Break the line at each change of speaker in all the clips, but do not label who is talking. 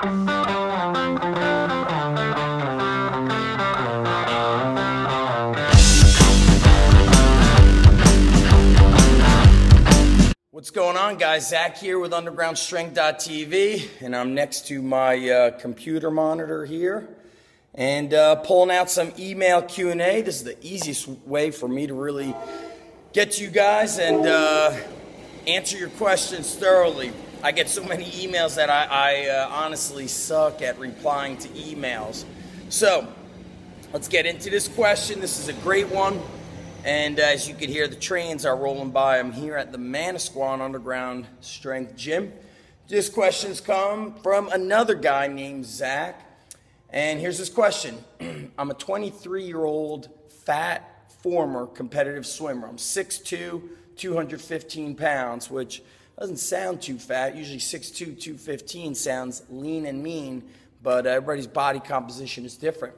What's going on, guys? Zach here with UndergroundStrength.tv, and I'm next to my computer monitor here and pulling out some email Q&A. This is the easiest way for me to really get to you guys and answer your questions thoroughly. I get so many emails that I honestly suck at replying to emails. So let's get into this question. This is a great one. And as you can hear, the trains are rolling by. I'm here at the Manasquan Underground Strength Gym. This question's come from another guy named Zach. And here's his question. I'm a 23-year-old fat former competitive swimmer. I'm 6'2", 215 pounds, which doesn't sound too fat. Usually 6'2", 215 sounds lean and mean, but everybody's body composition is different.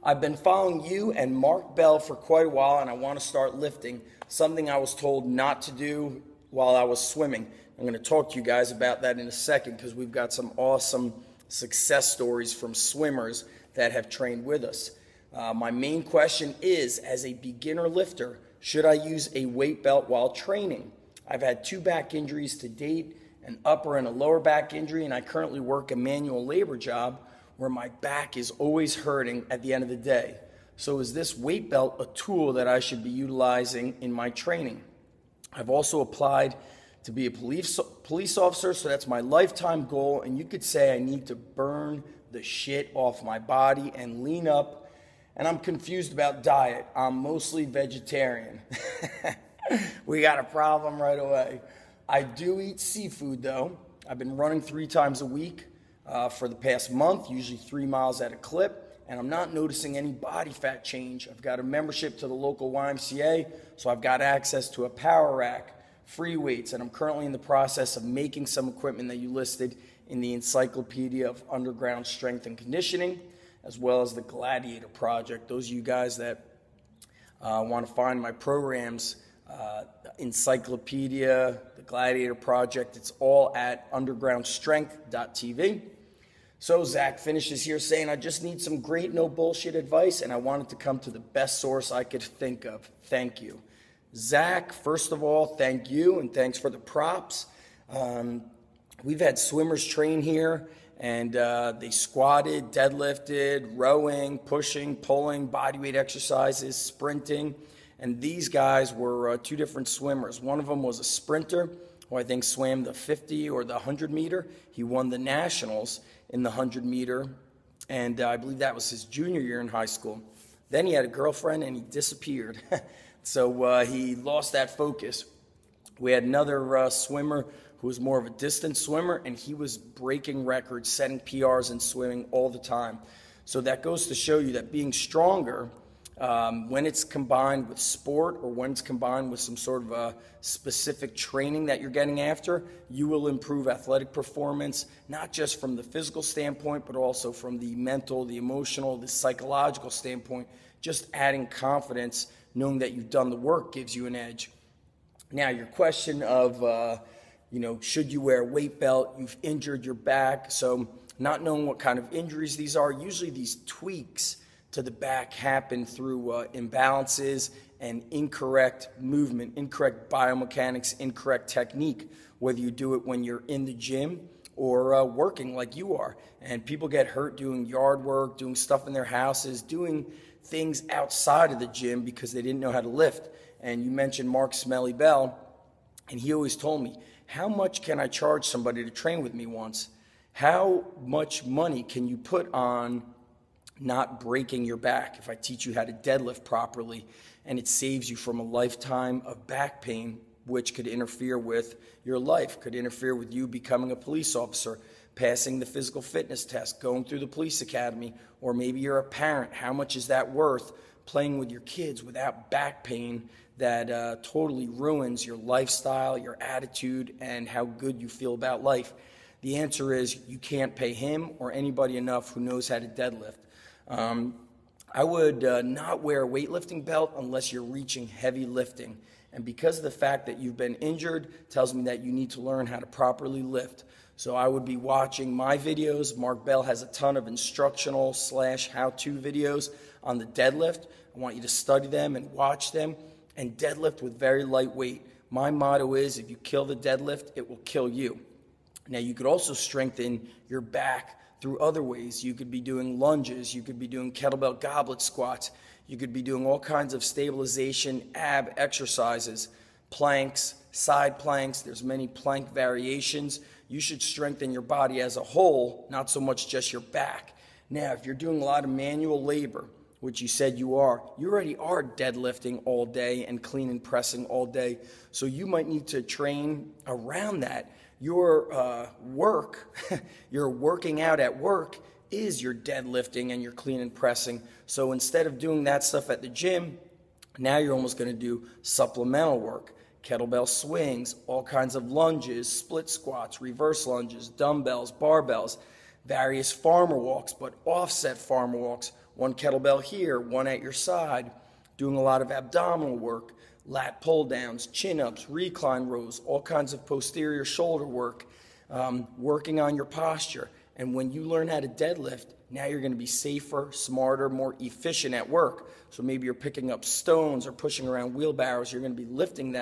I've been following you and Mark Bell for quite a while, and I want to start lifting, something I was told not to do while I was swimming. I'm going to talk to you guys about that in a second because we've got some awesome success stories from swimmers that have trained with us. My main question is, as a beginner lifter, should I use a weight belt while training? I've had 2 back injuries to date, an upper and a lower back injury, and I currently work a manual labor job where my back is always hurting at the end of the day. So is this weight belt a tool that I should be utilizing in my training? I've also applied to be a police officer, so that's my lifetime goal, and you could say I need to burn the shit off my body and lean up, and I'm confused about diet. I'm mostly vegetarian. We got a problem right away. I do eat seafood though. I've been running 3 times a week for the past month, usually 3 miles at a clip, and I'm not noticing any body fat change. I've got a membership to the local YMCA, so I've got access to a power rack, free weights, and I'm currently in the process of making some equipment that you listed in the Encyclopedia of Underground Strength and Conditioning, as well as the Gladiator Project. Those of you guys that want to find my programs, Encyclopedia, the Gladiator Project, it's all at undergroundstrength.tv. So Zach finishes here saying, I just need some great no bullshit advice, and I wanted to come to the best source I could think of. Thank you. Zach, first of all, thank you, and thanks for the props. We've had swimmers train here, and they squatted, deadlifted, rowing, pushing, pulling, bodyweight exercises, sprinting. And these guys were 2 different swimmers. One of them was a sprinter who I think swam the 50 or the 100 meter. He won the nationals in the 100 meter, and I believe that was his junior year in high school. Then he had a girlfriend and he disappeared. So he lost that focus. We had another swimmer who was more of a distance swimmer, and he was breaking records, setting PRs and swimming all the time. So that goes to show you that being stronger, when it's combined with sport or when it's combined with some sort of a specific training that you're getting after, you will improve athletic performance, not just from the physical standpoint, but also from the mental, the emotional, the psychological standpoint. Just adding confidence, knowing that you've done the work, gives you an edge. Now, your question of, should you wear a weight belt? You've injured your back. So not knowing what kind of injuries these are, usually these tweaks to the back happen through imbalances and incorrect movement, incorrect biomechanics, incorrect technique, whether you do it when you're in the gym or working like you are. And people get hurt doing yard work, doing stuff in their houses, doing things outside of the gym because they didn't know how to lift. And you mentioned Mark Smelly Bell, and he always told me, how much can I charge somebody to train with me once? How much money can you put on not breaking your back if I teach you how to deadlift properly, and it saves you from a lifetime of back pain, which could interfere with your life, could interfere with you becoming a police officer, passing the physical fitness test, going through the police academy, or maybe you're a parent. How much is that worth, playing with your kids without back pain that totally ruins your lifestyle, your attitude, and how good you feel about life? The answer is you can't pay him or anybody enough who knows how to deadlift. I would not wear a weightlifting belt unless you're reaching heavy lifting. And because of the fact that you've been injured tells me that you need to learn how to properly lift. So I would be watching my videos. Mark Bell has a ton of instructional / how-to videos on the deadlift. I want you to study them and watch them and deadlift with very light weight. My motto is, if you kill the deadlift, it will kill you. Now, you could also strengthen your back through other ways. You could be doing lunges. You could be doing kettlebell goblet squats. You could be doing all kinds of stabilization ab exercises, planks, side planks. There's many plank variations. You should strengthen your body as a whole, not so much just your back. Now, if you're doing a lot of manual labor, which you said you already are deadlifting all day and clean and pressing all day. So you might need to train around that. Your work, your working out at work is your deadlifting and your clean and pressing. So instead of doing that stuff at the gym, now you're almost going to do supplemental work. Kettlebell swings, all kinds of lunges, split squats, reverse lunges, dumbbells, barbells, various farmer walks, but offset farmer walks. One kettlebell here, one at your side, doing a lot of abdominal work, lat pull downs, chin-ups, recline rows, all kinds of posterior shoulder work, working on your posture. And when you learn how to deadlift, now you're going to be safer, smarter, more efficient at work. So maybe you're picking up stones or pushing around wheelbarrows. You're going to be lifting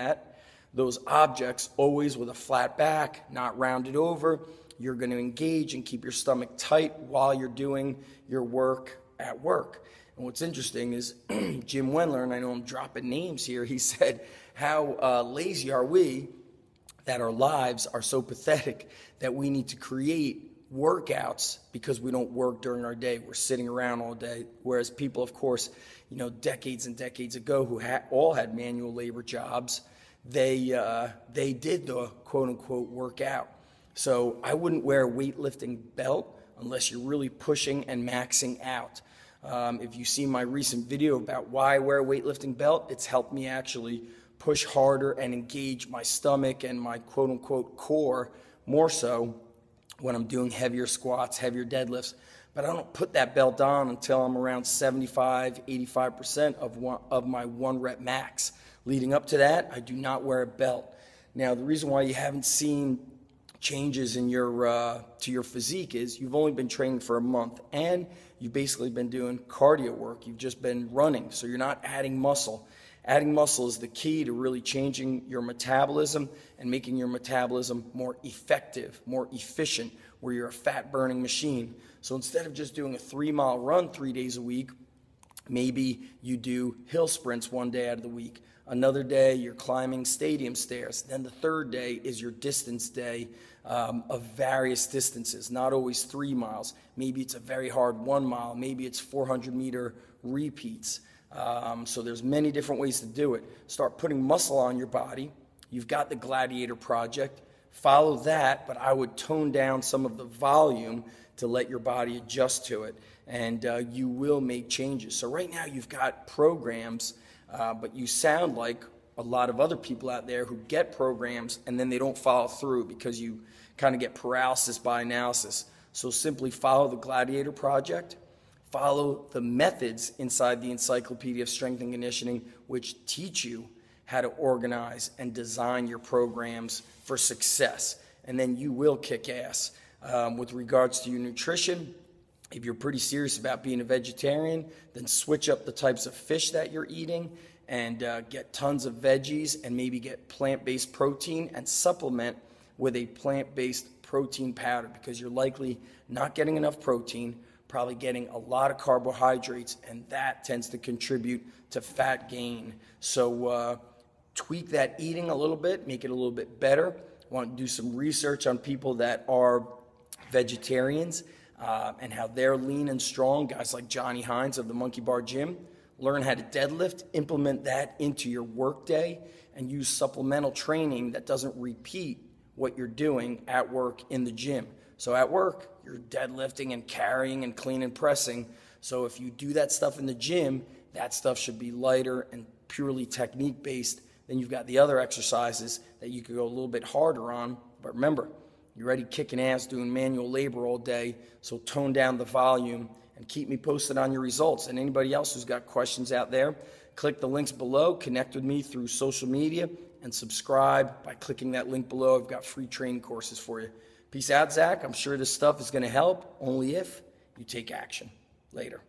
those objects always with a flat back, not rounded over. You're going to engage and keep your stomach tight while you're doing your work at work. And what's interesting is Jim Wendler, and I know I'm dropping names here, he said, how lazy are we that our lives are so pathetic that we need to create workouts because we don't work during our day. We're sitting around all day. Whereas people, of course, decades and decades ago who all had manual labor jobs, they did the quote-unquote workout. So I wouldn't wear a weightlifting belt unless you're really pushing and maxing out. If you see my recent video about why I wear a weightlifting belt, it's helped me actually push harder and engage my stomach and my quote-unquote core more so when I'm doing heavier squats, heavier deadlifts. But I don't put that belt on until I'm around 75, 85% of my 1 rep max. Leading up to that, I do not wear a belt. Now, the reason why you haven't seen changes in your to your physique is you've only been training for a month and you've basically been doing cardio work. You've just been running, so you're not adding muscle. Adding muscle is the key to really changing your metabolism and making your metabolism more effective, more efficient, where you're a fat-burning machine. So instead of just doing a 3-mile run 3 days a week, maybe you do hill sprints 1 day out of the week. Another day, you're climbing stadium stairs. Then the third day is your distance day of various distances, not always 3 miles. Maybe it's a very hard 1 mile. Maybe it's 400-meter repeats. So there's many different ways to do it. Start putting muscle on your body. You've got the Gladiator Project. Follow that, but I would tone down some of the volume to let your body adjust to it, and you will make changes. So right now you've got programs, but you sound like a lot of other people out there who get programs and then they don't follow through because you kind of get paralysis by analysis. So simply follow the Gladiator Project. Follow the methods inside the Encyclopedia of Strength and Conditioning, which teach you how to organize and design your programs for success. And then you will kick ass. With regards to your nutrition, if you're pretty serious about being a vegetarian, then switch up the types of fish that you're eating and get tons of veggies and maybe get plant-based protein and supplement with a plant-based protein powder because you're likely not getting enough protein, probably getting a lot of carbohydrates, and that tends to contribute to fat gain. So tweak that eating a little bit, make it a little bit better. I want to do some research on people that are vegetarians and how they're lean and strong. Guys like Johnny Hines of the Monkey Bar Gym. Learn how to deadlift, implement that into your workday, and use supplemental training that doesn't repeat what you're doing at work in the gym. So at work, you're deadlifting and carrying and clean and pressing. So if you do that stuff in the gym, that stuff should be lighter and purely technique-based. Then you've got the other exercises that you could go a little bit harder on. But remember, you're already kicking ass doing manual labor all day, so tone down the volume and keep me posted on your results. And anybody else who's got questions out there, click the links below, connect with me through social media, and subscribe by clicking that link below. I've got free training courses for you. Peace out, Zach. I'm sure this stuff is going to help, only if you take action. Later.